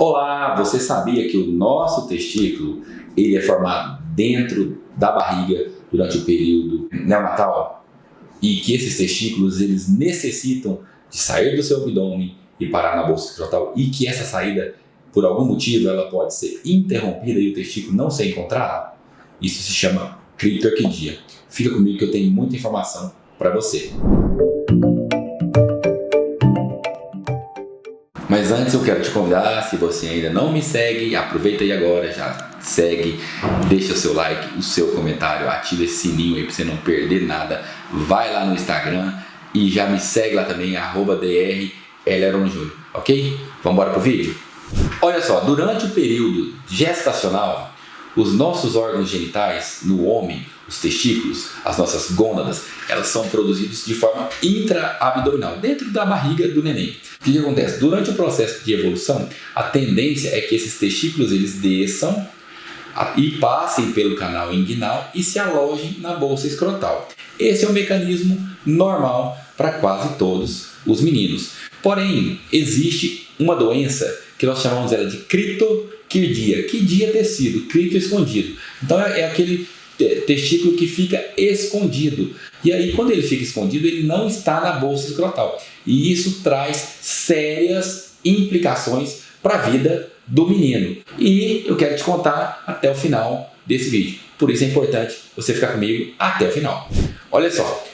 Olá, você sabia que o nosso testículo ele é formado dentro da barriga durante o período neonatal? E que esses testículos eles necessitam de sair do seu abdômen e parar na bolsa escrotal e que essa saída, por algum motivo, ela pode ser interrompida e o testículo não ser encontrado? Isso se chama criptorquidia. Fica comigo que eu tenho muita informação para você. Mas antes eu quero te convidar, se você ainda não me segue, aproveita aí agora, já segue, deixa o seu like, o seu comentário, ativa esse sininho aí para você não perder nada. Vai lá no Instagram e já me segue lá também, @drLaronJúnior, ok? Vamos embora pro vídeo? Olha só, durante o período gestacional, os nossos órgãos genitais no homem, os testículos, as nossas gônadas, elas são produzidos de forma intra-abdominal, dentro da barriga do neném. O que acontece? Durante o processo de evolução, a tendência é que esses testículos eles desçam e passem pelo canal inguinal e se alojem na bolsa escrotal. Esse é o mecanismo normal para quase todos os meninos. Porém, existe uma doença que nós chamamos ela de criptorquidia. Quidia é tecido, cripto escondido. Então é aquele testículo que fica escondido. E aí, quando ele fica escondido, ele não está na bolsa escrotal. E isso traz sérias implicações para a vida do menino. E eu quero te contar até o final desse vídeo. Por isso é importante você ficar comigo até o final. Olha só,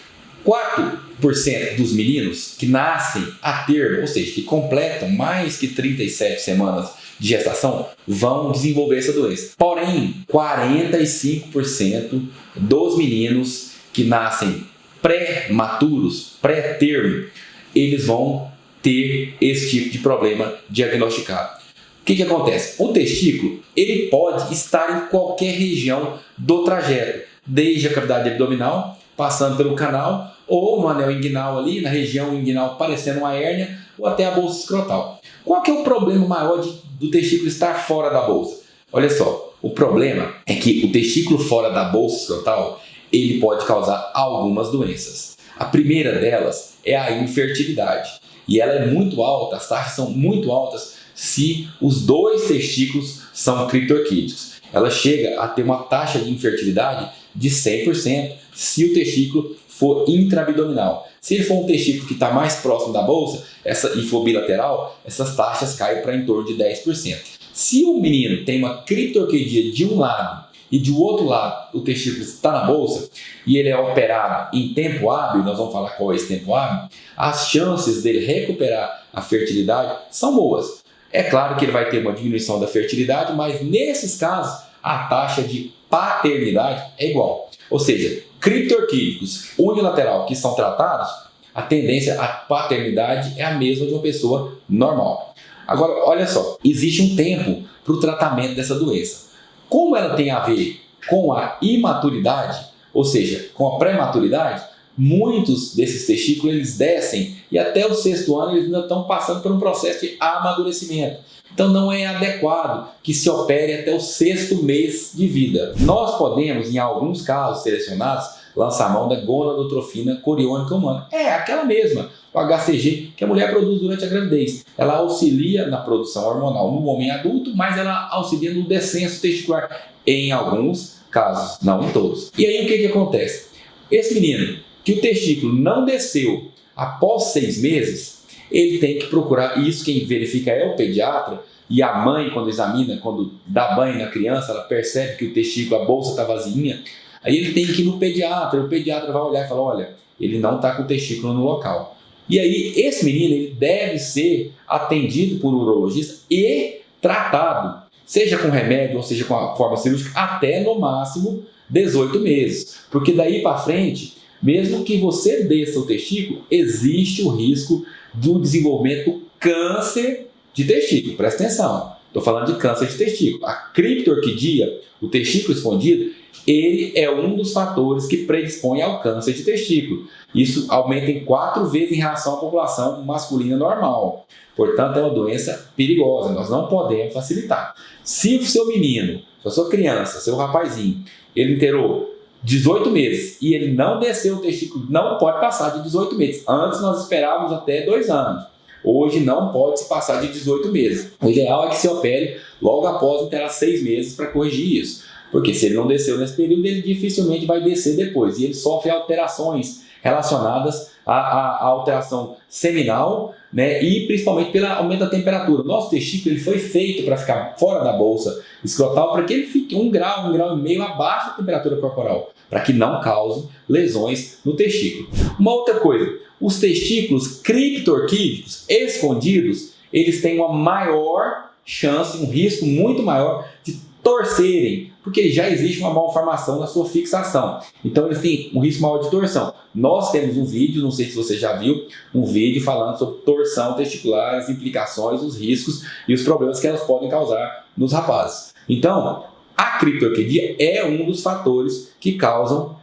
4% dos meninos que nascem a termo, ou seja, que completam mais que 37 semanas de gestação, vão desenvolver essa doença. Porém, 45% dos meninos que nascem pré-maturos, pré-termo, eles vão ter esse tipo de problema diagnosticado. O que acontece? O testículo ele pode estar em qualquer região do trajeto, desde a cavidade abdominal, passando pelo canal, ou no anel inguinal ali, na região inguinal parecendo uma hérnia, ou até a bolsa escrotal. Qual que é o problema maior do testículo estar fora da bolsa? Olha só, o problema é que o testículo fora da bolsa escrotal, ele pode causar algumas doenças. A primeira delas é a infertilidade. E ela é muito alta, as taxas são muito altas se os dois testículos são criptorquídicos. Ela chega a ter uma taxa de infertilidade de 100% se o testículo for intraabdominal. Se ele for um testículo que está mais próximo da bolsa e for bilateral, essas taxas caem para em torno de 10%. Se o menino tem uma criptorquidia de um lado e de outro lado o testículo está na bolsa e ele é operado em tempo hábil, nós vamos falar qual é esse tempo hábil, as chances dele recuperar a fertilidade são boas. É claro que ele vai ter uma diminuição da fertilidade, mas nesses casos a taxa de paternidade é igual. Ou seja, criptorquídicos unilateral que são tratados, a tendência à paternidade é a mesma de uma pessoa normal. Agora, olha só, existe um tempo para o tratamento dessa doença. Como ela tem a ver com a imaturidade, ou seja, com a prematuridade, muitos desses testículos eles descem e até o 6º ano eles ainda estão passando por um processo de amadurecimento. Então não é adequado que se opere até o 6º mês de vida. Nós podemos, em alguns casos selecionados, lançar mão da gonadotrofina coriônica humana. É aquela mesma, o HCG, que a mulher produz durante a gravidez. Ela auxilia na produção hormonal no homem adulto, mas ela auxilia no descenso testicular em alguns casos, não em todos. E aí o que acontece? Esse menino que o testículo não desceu após 6 meses, ele tem que procurar, e isso quem verifica é o pediatra, e a mãe quando examina, quando dá banho na criança, ela percebe que o testículo, a bolsa está vazinha, aí ele tem que ir no pediatra, o pediatra vai olhar e falar, olha, ele não está com o testículo no local. E aí esse menino ele deve ser atendido por um urologista e tratado, seja com remédio ou seja com a forma cirúrgica, até no máximo 18 meses, porque daí para frente, mesmo que você desça o testículo, existe o risco do desenvolvimento do câncer de testículo. Presta atenção, estou falando de câncer de testículo. A criptorquidia, o testículo escondido, ele é um dos fatores que predispõe ao câncer de testículo. Isso aumenta em 4 vezes em relação à população masculina normal. Portanto, é uma doença perigosa, nós não podemos facilitar. Se o seu menino, se a sua criança, seu rapazinho, ele inteirou 18 meses e ele não desceu o testículo, não pode passar de 18 meses. Antes nós esperávamos até 2 anos. Hoje não pode se passar de 18 meses. O ideal é que se opere logo após terá 6 meses para corrigir isso. Porque se ele não desceu nesse período, ele dificilmente vai descer depois. E ele sofre alterações relacionadas à alteração seminal, né, e principalmente pelo aumento da temperatura. O nosso testículo ele foi feito para ficar fora da bolsa escrotal para que ele fique 1 grau, 1,5 grau abaixo da temperatura corporal, para que não cause lesões no testículo. Uma outra coisa, os testículos criptorquídicos escondidos, eles têm uma maior chance, um risco muito maior de torcerem, porque já existe uma malformação na sua fixação. Então eles têm um risco maior de torção. Nós temos um vídeo, não sei se você já viu, um vídeo falando sobre torção testicular, as implicações, os riscos e os problemas que elas podem causar nos rapazes. Então, a criptorquidia é um dos fatores que causam,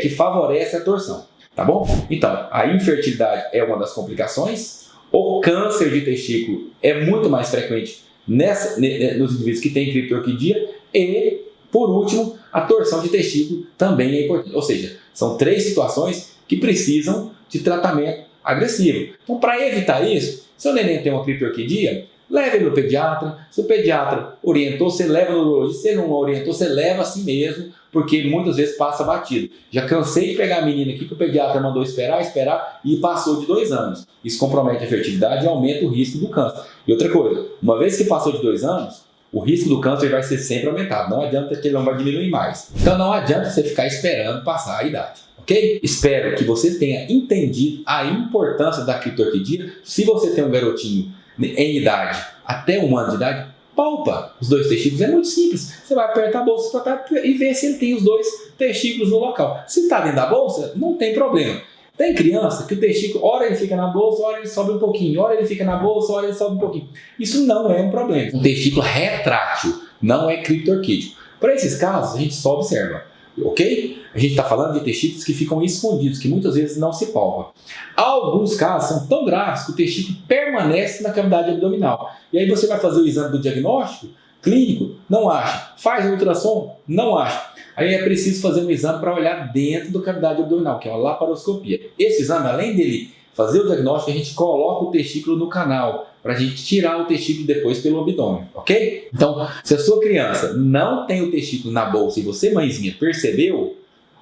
que favorece a torção, tá bom? Então, a infertilidade é uma das complicações, o câncer de testículo é muito mais frequente nos indivíduos que têm criptorquidia e, por último, a torção de testículo também é importante. Ou seja, são 3 situações que precisam de tratamento agressivo. Então, para evitar isso, se o neném tem uma criptorquidia, leve ele no pediatra. Se o pediatra orientou, você leva no urologista. Se ele não orientou, você leva assim mesmo, porque muitas vezes passa batido. Já cansei de pegar a menina aqui que o pediatra mandou esperar e passou de 2 anos. Isso compromete a fertilidade e aumenta o risco do câncer. E outra coisa, uma vez que passou de 2 anos, o risco do câncer vai ser sempre aumentado. Não adianta que ele não vai diminuir mais. Então não adianta você ficar esperando passar a idade. Ok? Espero que você tenha entendido a importância da criptorquidia. Se você tem um garotinho em idade, até 1 ano de idade, palpa os 2 testículos. É muito simples. Você vai apertar a bolsa e ver se ele tem os 2 testículos no local. Se está dentro da bolsa, não tem problema. Tem criança que o testículo, ora ele fica na bolsa, ora ele sobe um pouquinho, ora ele fica na bolsa, ora ele sobe um pouquinho. Isso não é um problema. Um testículo retrátil não é criptorquídico. Para esses casos, a gente só observa. Ok? A gente está falando de testículos que ficam escondidos, que muitas vezes não se palpam. Alguns casos são tão graves que o testículo permanece na cavidade abdominal. E aí você vai fazer o exame do diagnóstico clínico, não acha. Faz o ultrassom, não acha. Aí é preciso fazer um exame para olhar dentro da cavidade abdominal, que é uma laparoscopia. Esse exame, além dele fazer o diagnóstico, a gente coloca o testículo no canal, para a gente tirar o testículo depois pelo abdômen, ok? Então, se a sua criança não tem o testículo na bolsa e você, mãezinha, percebeu,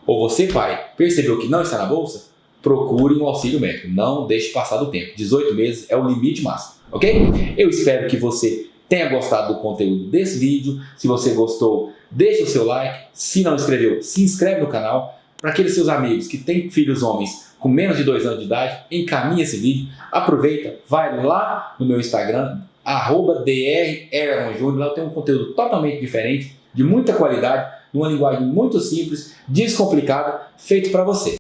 ou você, pai, percebeu que não está na bolsa, procure um auxílio médico. Não deixe passar do tempo. 18 meses é o limite máximo, ok? Eu espero que você tenha gostado do conteúdo desse vídeo. Se você gostou, deixa o seu like. Se não inscreveu, se inscreve no canal. Para aqueles seus amigos que têm filhos homens com menos de 2 anos de idade, encaminhe esse vídeo. Aproveita, vai lá no meu Instagram, @drErlonJúnior. Lá eu tenho um conteúdo totalmente diferente, de muita qualidade, numa linguagem muito simples, descomplicada, feito para você.